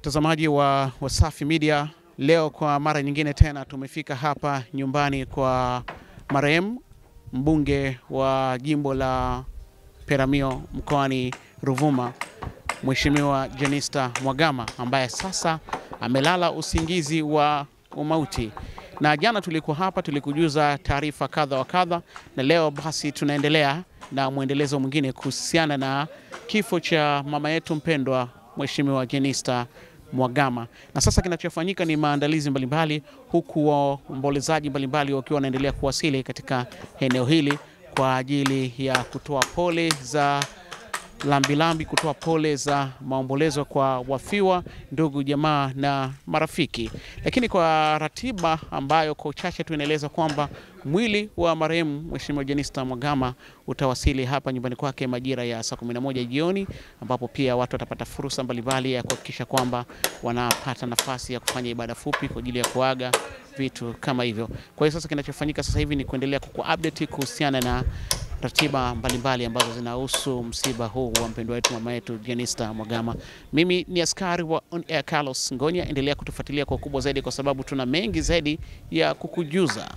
Watazamaji wa Wasafi Media, leo kwa mara nyingine tena tumefika hapa nyumbani kwa marehemu mbunge wa jimbo la Peramiho mkoani Ruvuma, Mheshimiwa Jenista Mhagama, ambaye sasa amelala usingizi wa umauti. Na jana tulikuwa hapa, tulikujuza taarifa kadha wa kadha, na leo basi tunaendelea na muendelezo mwingine kuhusiana na kifo cha mama yetu mpendwa Mheshimiwa Jenista Mhagama. Na sasa kinachofanyika ni maandalizi mbalimbali, huku waombolezaji mbalimbali wakiwa wanaendelea kuwasili katika eneo hili kwa ajili ya kutoa pole za lambilambi, kutoa pole za maombolezo kwa wafiwa, ndugu, jamaa na marafiki. Lakini kwa ratiba ambayo kwa uchache tunaeleza kwamba mwili wa marehemu Mheshimiwa Jenista Mhagama utawasili hapa nyumbani kwake majira ya saa 11 jioni, ambapo pia watu watapata fursa mbalimbali ya kuhakikisha kwamba wanapata nafasi ya kufanya ibada fupi kwa ajili ya kuaga vitu kama hivyo. Kwa hiyo sasa kinachofanyika sasa hivi ni kuendelea kukuupdate kuhusiana na ratiba mbalimbali ambazo zinahusu msiba huu wa mpendwa wetu mama yetu Jenista Mhagama. Mimi ni askari wa On Air Carlos Ngonya, endelea kutufuatilia kwa ukubwa zaidi kwa sababu tuna mengi zaidi ya kukujuza.